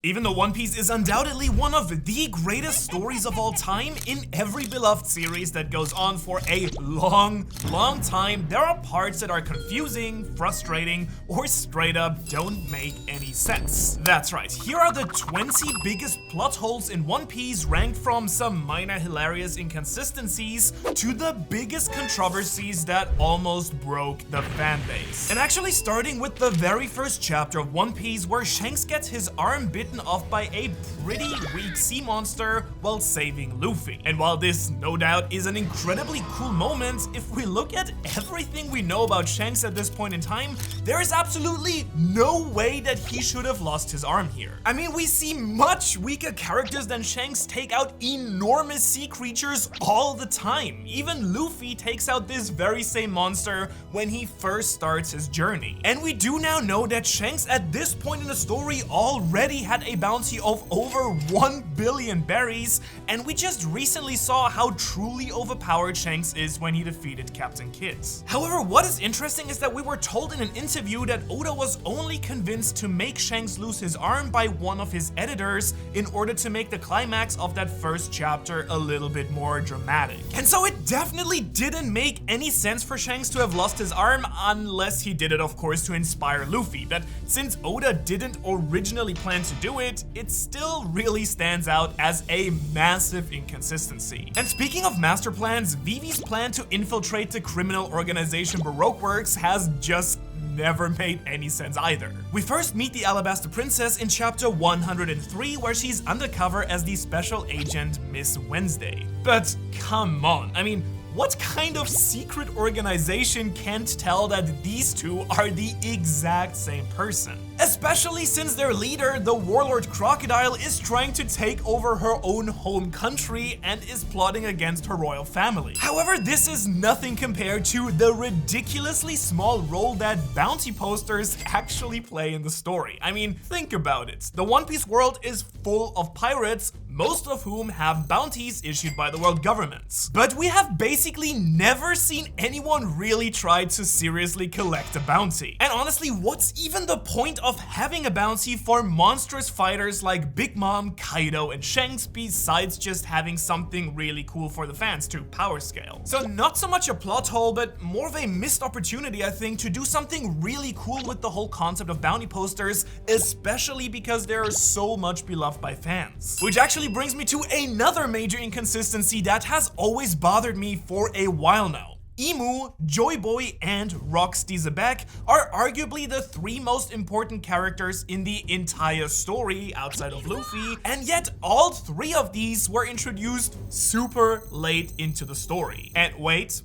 Even though One Piece is undoubtedly one of the greatest stories of all time, in every beloved series that goes on for a long time, there are parts that are confusing, frustrating, or straight up don't make any sense. That's right, here are the 20 biggest plot holes in One Piece, ranked from some minor hilarious inconsistencies to the biggest controversies that almost broke the fanbase. And actually starting with the very first chapter of One Piece, where Shanks gets his arm bitten off by a pretty weak sea monster while saving Luffy. And while this no doubt is an incredibly cool moment, if we look at everything we know about Shanks at this point in time, there is absolutely no way that he should have lost his arm here. I mean, we see much weaker characters than Shanks take out enormous sea creatures all the time. Even Luffy takes out this very same monster when he first starts his journey. And we do now know that Shanks at this point in the story already had a bounty of over 1 billion berries, and we just recently saw how truly overpowered Shanks is when he defeated Captain Kidd. However, what is interesting is that we were told in an interview that Oda was only convinced to make Shanks lose his arm by one of his editors in order to make the climax of that first chapter a little bit more dramatic. And so it definitely didn't make any sense for Shanks to have lost his arm, unless he did it, of course, to inspire Luffy. But since Oda didn't originally plan to do it, it still really stands out as a massive inconsistency. And speaking of master plans, Vivi's plan to infiltrate the criminal organization Baroque Works has just never made any sense either. We first meet the Alabaster Princess in chapter 103, where she's undercover as the special agent Miss Wednesday. But come on, I mean, what kind of secret organization can't tell that these two are the exact same person? Especially since their leader, the warlord Crocodile, is trying to take over her own home country and is plotting against her royal family. However, this is nothing compared to the ridiculously small role that bounty posters actually play in the story. I mean, think about it. The One Piece world is full of pirates, most of whom have bounties issued by the world governments. But we have basically never seen anyone really try to seriously collect a bounty. And honestly, what's even the point of having a bounty for monstrous fighters like Big Mom, Kaido, and Shanks, besides just having something really cool for the fans to power scale? So not so much a plot hole, but more of a missed opportunity, I think, to do something really cool with the whole concept of bounty posters, especially because they are so much beloved by fans. Which actually brings me to another major inconsistency that has always bothered me for a while now. Emu, Joy Boy, and Rox 𝙻𝚎𝚐𝚐 are arguably the three most important characters in the entire story outside of Luffy, and yet all three of these were introduced super late into the story. And wait,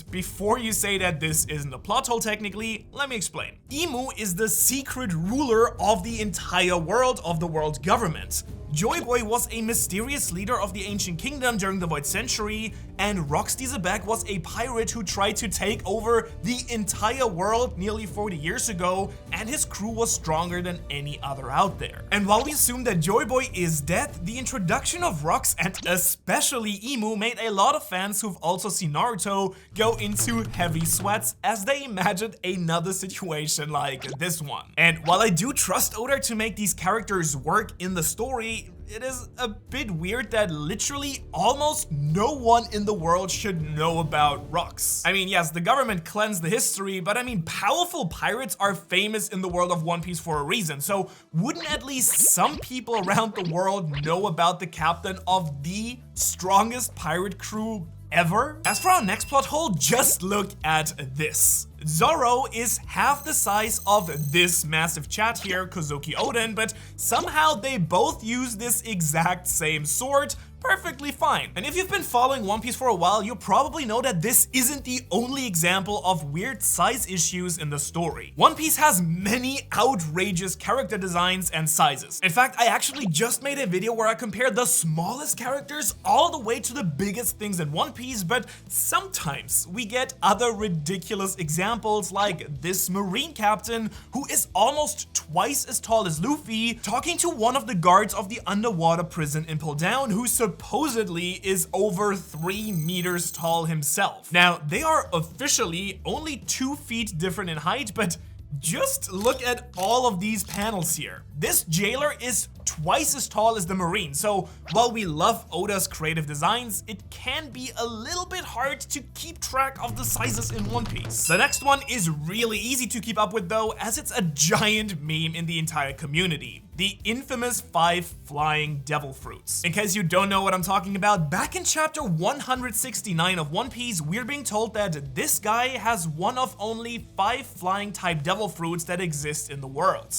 before you say that this isn't a plot hole technically, let me explain. Emu is the secret ruler of the entire world, of the world government. Joy Boy was a mysterious leader of the ancient kingdom during the Void Century, and Rox 𝙻𝚎𝚐 was a pirate who tried to take over the entire world nearly 40 years ago, and his crew was stronger than any other out there. And while we assume that Joy Boy is dead, the introduction of Rox, and especially Emu, made a lot of fans who've also seen Naruto go into heavy sweats as they imagined another situation like this one. And while I do trust Oda to make these characters work in the story, it is a bit weird that literally almost no one in the world should know about Rox. I mean, yes, the government cleansed the history, but I mean, powerful pirates are famous in the world of One Piece for a reason, so wouldn't at least some people around the world know about the captain of the strongest pirate crew ever? As for our next plot hole, just look at this. Zoro is half the size of this massive chat here, Kozuki Oden, but somehow they both use this exact same sword perfectly fine. And if you've been following One Piece for a while, you probably know that this isn't the only example of weird size issues in the story. One Piece has many outrageous character designs and sizes. In fact, I actually just made a video where I compared the smallest characters all the way to the biggest things in One Piece, but sometimes we get other ridiculous examples like this Marine captain who is almost twice as tall as Luffy, talking to one of the guards of the underwater prison in Pull Down, who supposedly is over 3 meters tall himself. Now, they are officially only 2 feet different in height, but Just look at all of these panels here. This jailer is twice as tall as the Marine, so while we love Oda's creative designs, it can be a little bit hard to keep track of the sizes in One Piece. The next one is really easy to keep up with though, as it's a giant meme in the entire community. The infamous 5 flying devil fruits. In case you don't know what I'm talking about, back in chapter 169 of One Piece, we're being told that this guy has one of only 5 flying type devil fruits that exist in the world.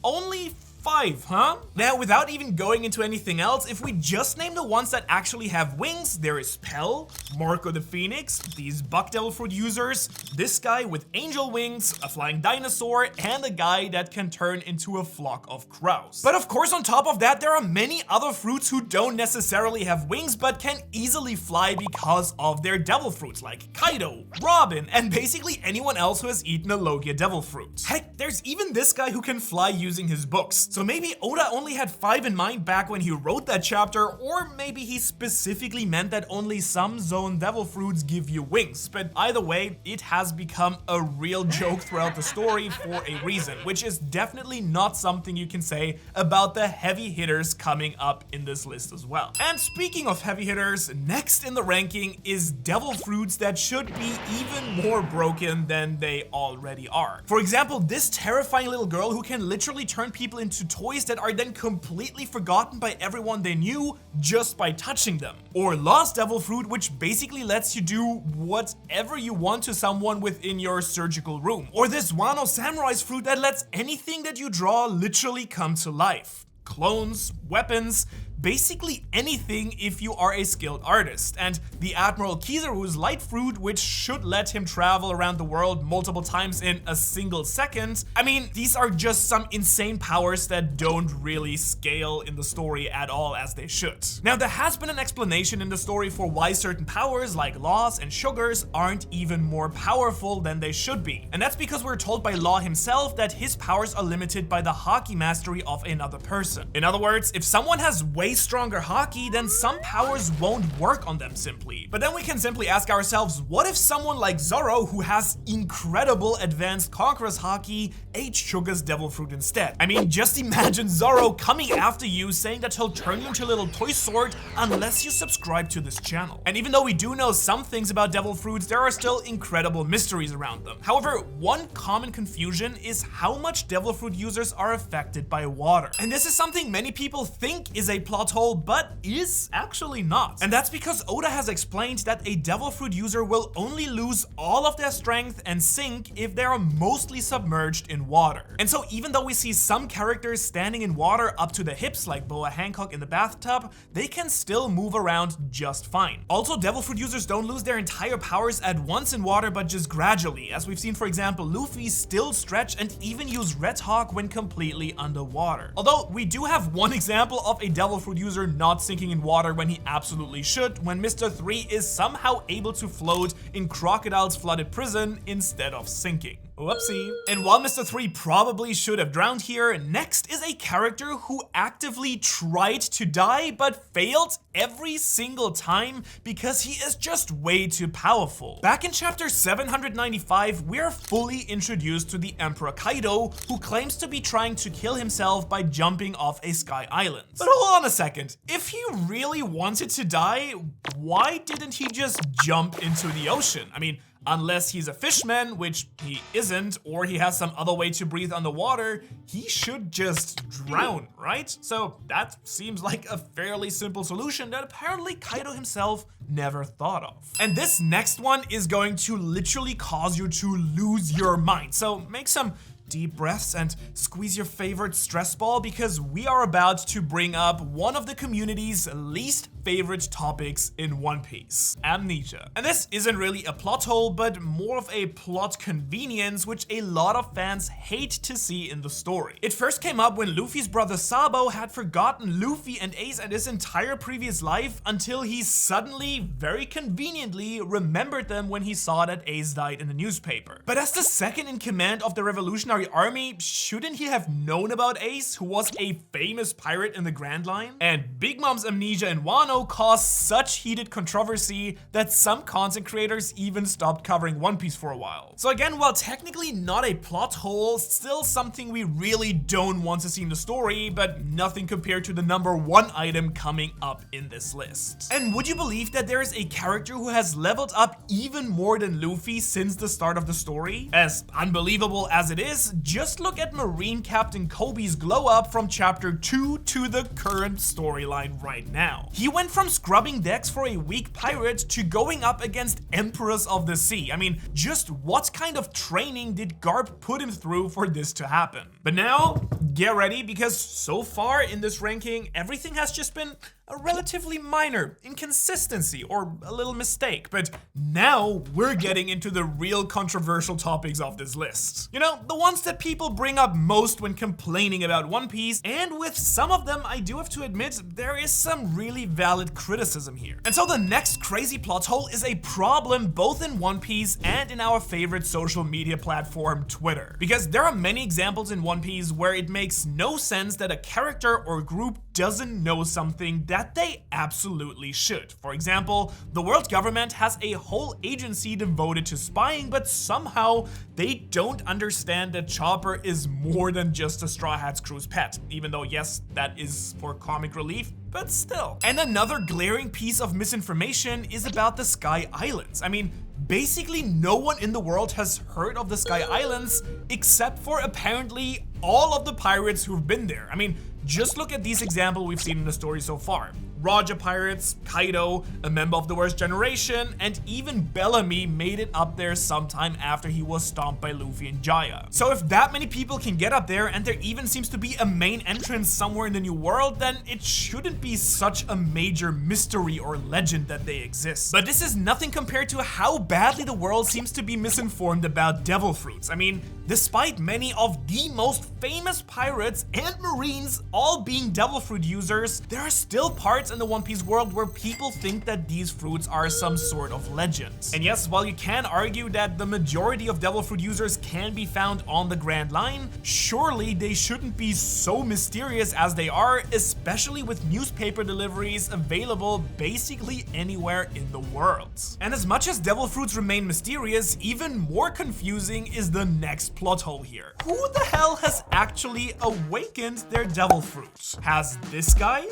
Only 5, huh? Now, without even going into anything else, if we just name the ones that actually have wings, there is Pell, Marco the Phoenix, these Buck Devil Fruit users, this guy with angel wings, a flying dinosaur, and a guy that can turn into a flock of crows. But of course, on top of that, there are many other fruits who don't necessarily have wings, but can easily fly because of their devil fruits, like Kaido, Robin, and basically anyone else who has eaten a Logia devil fruit. Heck, there's even this guy who can fly using his books. So maybe Oda only had 5 in mind back when he wrote that chapter, or maybe he specifically meant that only some zone devil fruits give you wings. But either way, it has become a real joke throughout the story for a reason, which is definitely not something you can say about the heavy hitters coming up in this list as well. And speaking of heavy hitters, next in the ranking is devil fruits that should be even more broken than they already are. For example, this terrifying little girl who can literally turn people into toys that are then completely forgotten by everyone they knew just by touching them. Or Lost Devil Fruit, which basically lets you do whatever you want to someone within your surgical room. Or this Wano Samurai's fruit that lets anything that you draw literally come to life. Clones, weapons, basically anything if you are a skilled artist. And the Admiral Kizaru's light fruit, which should let him travel around the world multiple times in a single second. I mean, these are just some insane powers that don't really scale in the story at all as they should. Now, there has been an explanation in the story for why certain powers like Laws and Sugars aren't even more powerful than they should be. And that's because we're told by Law himself that his powers are limited by the Haki mastery of another person. In other words, if someone has way stronger Haki, then some powers won't work on them simply. But then we can simply ask ourselves, what if someone like Zoro, who has incredible advanced Conqueror's Haki, ate Sugar's Devil Fruit instead? I mean, just imagine Zoro coming after you saying that he'll turn you into a little toy sword unless you subscribe to this channel. And even though we do know some things about Devil Fruits, there are still incredible mysteries around them. However, one common confusion is how much Devil Fruit users are affected by water. And this is something many people think is a plot hole, but is actually not. And that's because Oda has explained that a Devil Fruit user will only lose all of their strength and sink if they are mostly submerged in water. And so even though we see some characters standing in water up to the hips, like Boa Hancock in the bathtub, they can still move around just fine. Also, Devil Fruit users don't lose their entire powers at once in water, but just gradually. As we've seen, for example, Luffy still stretch and even use Red Hawk when completely underwater. Although we do have one example of a Devil Fruit user not sinking in water when he absolutely should, when Mr. 3 is somehow able to float in Crocodile's flooded prison instead of sinking. Whoopsie. And while Mr. 3 probably should have drowned here, next is a character who actively tried to die but failed every single time because he is just way too powerful. Back in chapter 795, we're fully introduced to the Emperor Kaido, who claims to be trying to kill himself by jumping off a sky island. But hold on a second, if he really wanted to die, why didn't he just jump into the ocean? I mean, unless he's a fishman, which he isn't, or he has some other way to breathe underwater, he should just drown, right? So that seems like a fairly simple solution that apparently Kaido himself never thought of. And this next one is going to literally cause you to lose your mind. So make some deep breaths and squeeze your favorite stress ball, because we are about to bring up one of the community's least favorite topics in One Piece: amnesia. And this isn't really a plot hole, but more of a plot convenience, which a lot of fans hate to see in the story. It first came up when Luffy's brother Sabo had forgotten Luffy and Ace and his entire previous life until he suddenly, very conveniently, remembered them when he saw that Ace died in the newspaper. But as the second in command of the Revolutionary Army, shouldn't he have known about Ace, who was a famous pirate in the Grand Line? And Big Mom's amnesia in Wano Wano caused such heated controversy that some content creators even stopped covering One Piece for a while. So again, while technically not a plot hole, still something we really don't want to see in the story, but nothing compared to the #1 item coming up in this list. And would you believe that there is a character who has leveled up even more than Luffy since the start of the story? As unbelievable as it is, just look at Marine Captain Kobe's glow up from chapter 2 to the current storyline right now. He went from scrubbing decks for a weak pirate to going up against Emperors of the Sea. I mean, just what kind of training did Garp put him through for this to happen? But now, get ready, because so far in this ranking, everything has just been a relatively minor inconsistency or a little mistake. But now we're getting into the real controversial topics of this list. You know, the ones that people bring up most when complaining about One Piece, and with some of them, I do have to admit, there is some really valid criticism here. And so the next crazy plot hole is a problem both in One Piece and in our favorite social media platform, Twitter. Because there are many examples in One Piece where it makes no sense that a character or group doesn't know something that they absolutely should. For example, the world government has a whole agency devoted to spying, but somehow they don't understand that Chopper is more than just a Straw Hats crew's pet, even though yes, that is for comic relief, but still. And another glaring piece of misinformation is about the Sky Islands. I mean, basically no one in the world has heard of the Sky Islands except for apparently all of the pirates who've been there. I mean, just look at these examples we've seen in the story so far. Raja pirates, Kaido, a member of the worst generation, and even Bellamy made it up there sometime after he was stomped by Luffy and Jaya. So if that many people can get up there and there even seems to be a main entrance somewhere in the New World, then it shouldn't be such a major mystery or legend that they exist. But this is nothing compared to how badly the world seems to be misinformed about devil fruits. I mean, despite many of the most famous pirates and marines all being devil fruit users, there are still parts in the One Piece world where people think that these fruits are some sort of legend. And yes, while you can argue that the majority of devil fruit users can be found on the Grand Line, surely they shouldn't be so mysterious as they are, especially with newspaper deliveries available basically anywhere in the world. And as much as devil fruits remain mysterious, even more confusing is the next plot hole here. Who the hell has actually awakened their devil fruit? Has this guy?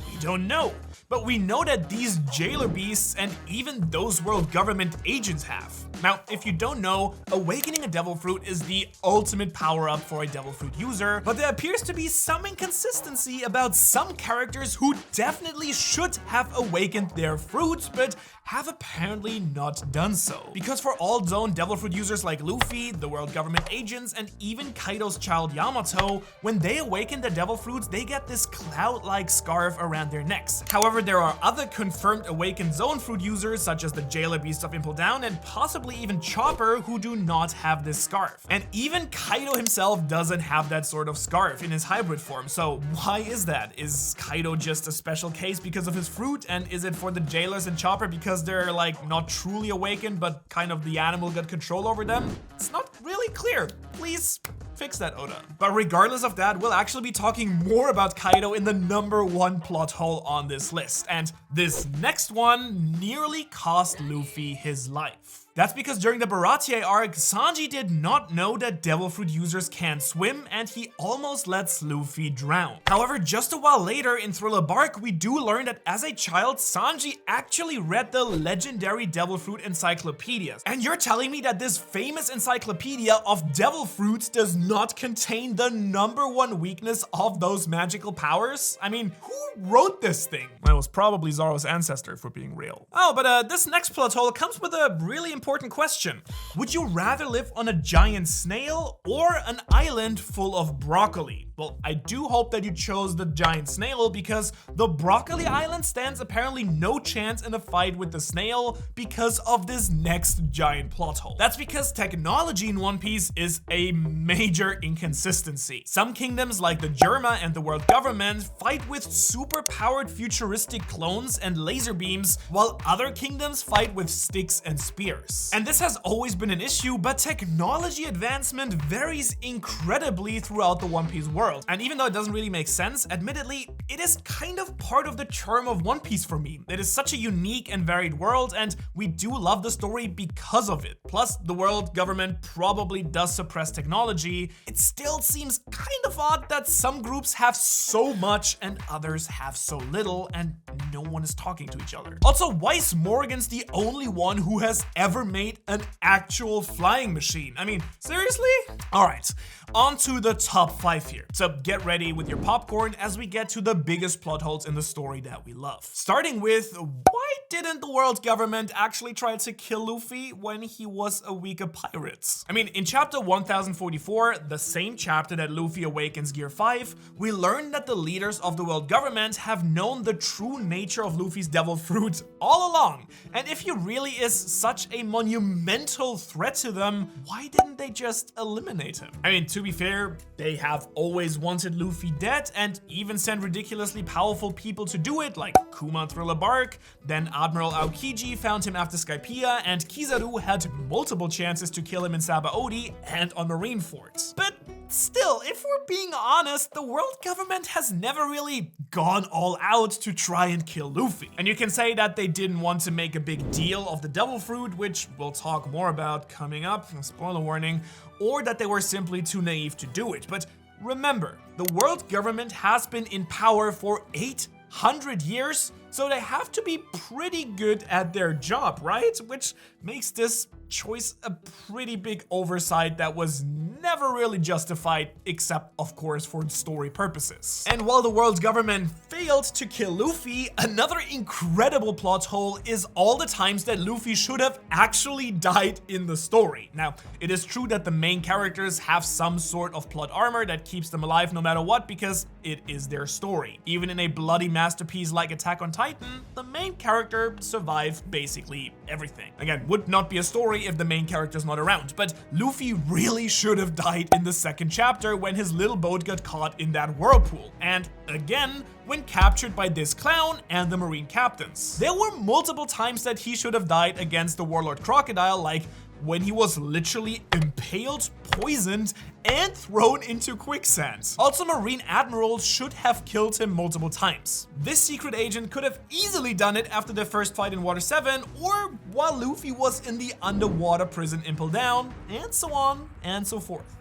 We don't know. But we know that these jailer beasts and even those world government agents have. Now, if you don't know, awakening a devil fruit is the ultimate power-up for a devil fruit user, but there appears to be some inconsistency about some characters who definitely should have awakened their fruits, but have apparently not done so. Because for all zone devil fruit users like Luffy, the world government agents, and even Kaido's child Yamato, when they awaken the devil fruits, they get this cloud-like scarf around their necks. However, there are other confirmed awakened zone fruit users, such as the jailer beast of Impel Down and possibly even Chopper, who do not have this scarf. And even Kaido himself doesn't have that sort of scarf in his hybrid form. So why is that? Is Kaido just a special case because of his fruit? And is it for the jailers and Chopper because they're like not truly awakened, but kind of the animal got control over them? It's not really clear. Please fix that, Oda. But regardless of that, we'll actually be talking more about Kaido in the #1 plot hole on this list. And this next one nearly cost Luffy his life. That's because during the Baratie arc, Sanji did not know that devil fruit users can't swim, and he almost lets Luffy drown. However, just a while later in Thriller Bark, we do learn that as a child, Sanji actually read the legendary devil fruit encyclopedias. And you're telling me that this famous encyclopedia of devil fruits does not contain the #1 weakness of those magical powers? I mean, who wrote this thing? Well, it was probably Zoro's ancestor, if we're being real. Oh, but this next plot hole comes with a really important question. Would you rather live on a giant snail or an island full of broccoli? Well, I do hope that you chose the giant snail, because the broccoli island stands apparently no chance in a fight with the snail because of this next giant plot hole. That's because technology in One Piece is a major inconsistency. Some kingdoms like the Germa and the world government fight with super powered futuristic clones and laser beams, while other kingdoms fight with sticks and spears. characters. And this has always been an issue, but technology advancement varies incredibly throughout the One Piece world. And even though it doesn't really make sense, admittedly, it is kind of part of the charm of One Piece for me. It is such a unique and varied world, and we do love the story because of it. Plus, the world government probably does suppress technology. It still seems kind of odd that some groups have so much and others have so little, and no one is talking to each other. Also, why is Morgan's the only one who has ever made an actual flying machine? I mean, seriously? All right, on to the top 5 here. So get ready with your popcorn as we get to the biggest plot holes in the story that we love. Starting with, why didn't the world government actually try to kill Luffy when he was a weaker pirate? I mean, in chapter 1044, the same chapter that Luffy awakens Gear 5, we learn that the leaders of the world government have known the true nature of Luffy's devil fruit all along. And if he really is such a monumental threat to them, why didn't they just eliminate him? I mean, to be fair, they have always wanted Luffy dead and even sent ridiculously powerful people to do it, like Kuma Thriller Bark, then Admiral Aokiji found him after Skypiea, and Kizaru had multiple chances to kill him in Sabaody and on Marineford. But still, if we're being honest, the world government has never really gone all out to try and kill Luffy. And you can say that they didn't want to make a big deal of the devil fruit, which we'll talk more about coming up, spoiler warning, or that they were simply too naive to do it. But remember, the world government has been in power for 800 years, so they have to be pretty good at their job, right? Which makes this choice a pretty big oversight that was never really justified, except of course for story purposes. And while the world government failed to kill Luffy, another incredible plot hole is all the times that Luffy should have actually died in the story. Now, it is true that the main characters have some sort of plot armor that keeps them alive no matter what, because it is their story. Even in a bloody masterpiece like Attack on Titan, the main character survived basically everything. Again, would not be a story if the main character's not around, but Luffy really should have died in the second chapter when his little boat got caught in that whirlpool. And again, when captured by this clown and the marine captains. There were multiple times that he should have died against the Warlord Crocodile, like when he was literally impaled, poisoned, and thrown into quicksand. Also, Marine Admirals should have killed him multiple times. This secret agent could have easily done it after their first fight in Water 7, or while Luffy was in the underwater prison Impel Down, and so on and so forth.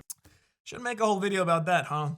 Should make a whole video about that, huh?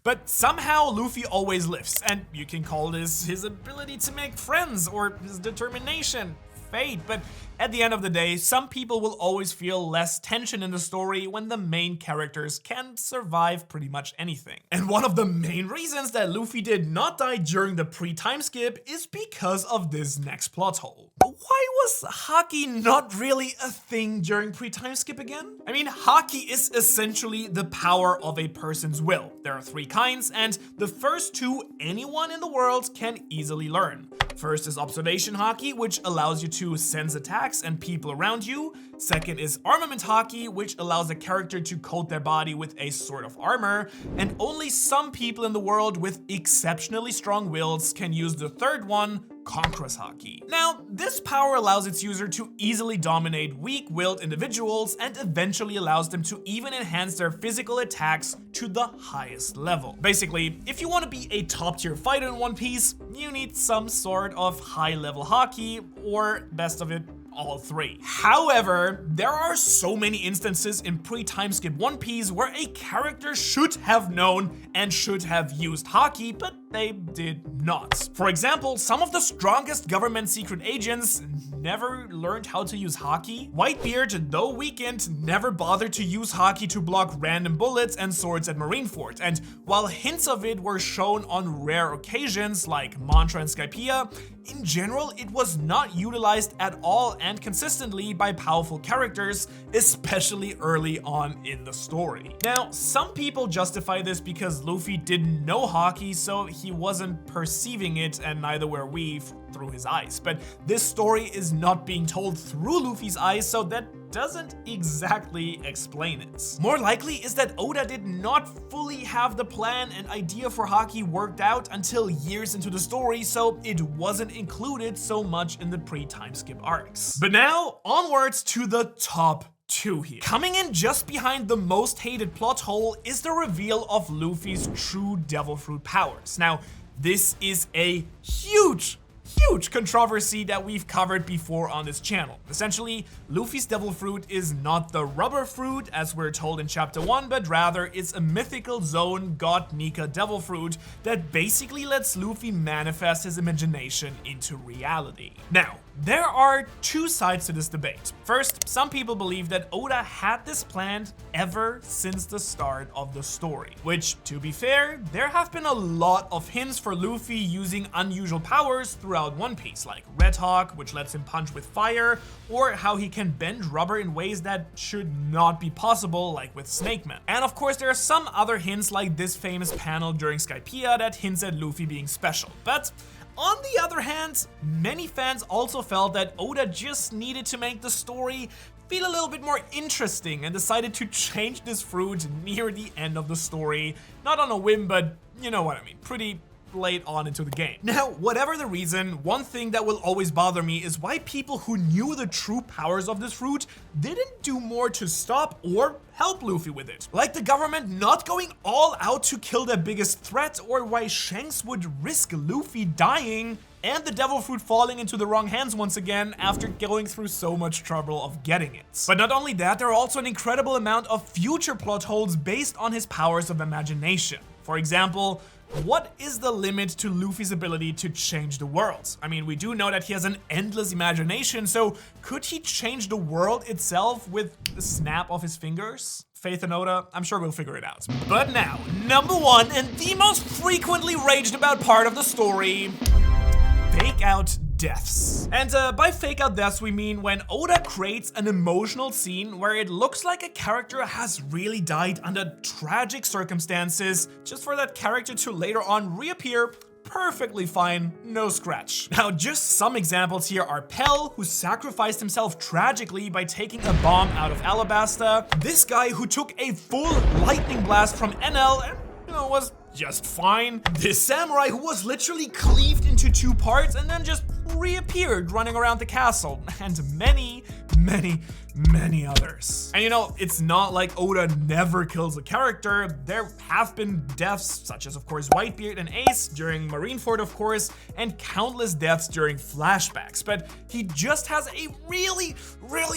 But somehow Luffy always lives, and you can call this his ability to make friends or his determination. Fate, but at the end of the day, some people will always feel less tension in the story when the main characters can survive pretty much anything. And one of the main reasons that Luffy did not die during the pre-time skip is because of this next plot hole. Why was Haki not really a thing during pre-time skip again? I mean, Haki is essentially the power of a person's will. There are 3 kinds, and the first 2 anyone in the world can easily learn. First is observation Haki, which allows you to sense attacks and people around you. Second is armament Haki, which allows a character to coat their body with a sort of armor. And only some people in the world with exceptionally strong wills can use the third one, Conqueror's Haki. Now, this power allows its user to easily dominate weak-willed individuals and eventually allows them to even enhance their physical attacks to the highest level. Basically, if you want to be a top-tier fighter in One Piece, you need some sort of high-level Haki, or best of it, all 3. However, there are so many instances in pre-time skip One Piece where a character should have known and should have used Haki, but they did not. For example, some of the strongest government secret agents never learned how to use Haki. Whitebeard, though weakened, never bothered to use Haki to block random bullets and swords at Marineford. And while hints of it were shown on rare occasions like Mantra and Skypiea, in general, it was not utilized at all and consistently by powerful characters, especially early on in the story. Now, some people justify this because Luffy didn't know Haki, so he wasn't perceiving it, and neither were we through his eyes. But this story is not being told through Luffy's eyes, so that doesn't exactly explain it. More likely is that Oda did not fully have the plan and idea for Haki worked out until years into the story, so it wasn't included so much in the pre-time skip arcs. But now, onwards to the top 2 here. Coming in just behind the most hated plot hole is the reveal of Luffy's true Devil Fruit powers. Now, this is a huge controversy that we've covered before on this channel. Essentially, Luffy's Devil Fruit is not the rubber fruit as we're told in chapter 1, but rather it's a mythical zone God Nika Devil Fruit that basically lets Luffy manifest his imagination into reality. Now, there are 2 sides to this debate. First, some people believe that Oda had this planned ever since the start of the story, which, to be fair, there have been a lot of hints for Luffy using unusual powers throughout One Piece, like Red Hawk, which lets him punch with fire, or how he can bend rubber in ways that should not be possible, like with Snake Man. And of course, there are some other hints like this famous panel during 𝙻𝚎𝚐𝚐𝚗𝚍 that hints at Luffy being special. But on the other hand, many fans also felt that Oda just needed to make the story feel a little bit more interesting and decided to change this fruit near the end of the story. Not on a whim, but you know what I mean, pretty late on into the game. Now, whatever the reason, one thing that will always bother me is why people who knew the true powers of this fruit didn't do more to stop or help Luffy with it. Like the government not going all out to kill their biggest threat, or why Shanks would risk Luffy dying and the Devil Fruit falling into the wrong hands once again after going through so much trouble of getting it. But not only that, there are also an incredible amount of future plot holes based on his powers of imagination. For example, what is the limit to Luffy's ability to change the world? I mean, we do know that he has an endless imagination, so could he change the world itself with the snap of his fingers? Faith and Oda, I'm sure we'll figure it out. But now, number 1 and the most frequently raged about part of the story: fake out deaths. And by fake out deaths, we mean when Oda creates an emotional scene where it looks like a character has really died under tragic circumstances, just for that character to later on reappear perfectly fine, no scratch. Now, just some examples here are Pell, who sacrificed himself tragically by taking a bomb out of Alabasta, this guy who took a full lightning blast from Enel and, was just fine, this samurai who was literally cleaved into 2 parts and then just reappeared running around the castle, and many others. And it's not like Oda never kills a character. There have been deaths, such as of course Whitebeard and Ace during Marineford, of course, and countless deaths during flashbacks, but he just has a really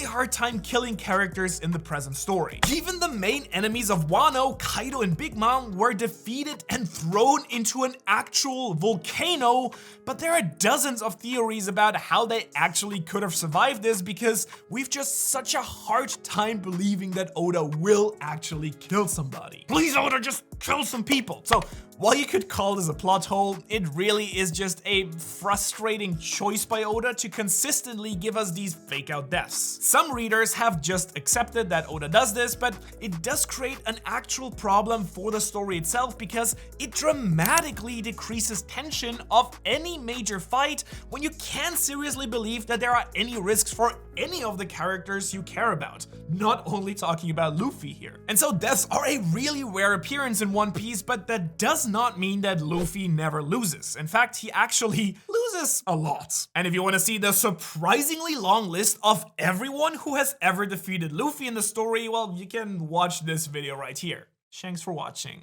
hard time killing characters in the present story. Even the main enemies of Wano, Kaido and Big Mom, were defeated and thrown into an actual volcano, but there are dozens of theories about how they actually could have survived this, because we've just such a hard time believing that Oda will actually kill somebody. Please, Oda, just kill some people. So while you could call this a plot hole, it really is just a frustrating choice by Oda to consistently give us these fake out deaths. Some readers have just accepted that Oda does this, but it does create an actual problem for the story itself, because it dramatically decreases tension of any major fight when you can't seriously believe that there are any risks for any of the characters you care about. Not only talking about Luffy here. And so deaths are a really rare appearance in One Piece, but that does not mean that Luffy never loses. In fact, he actually loses a lot. And if you want to see the surprisingly long list of everyone who has ever defeated Luffy in the story, well, you can watch this video right here. Thanks for watching.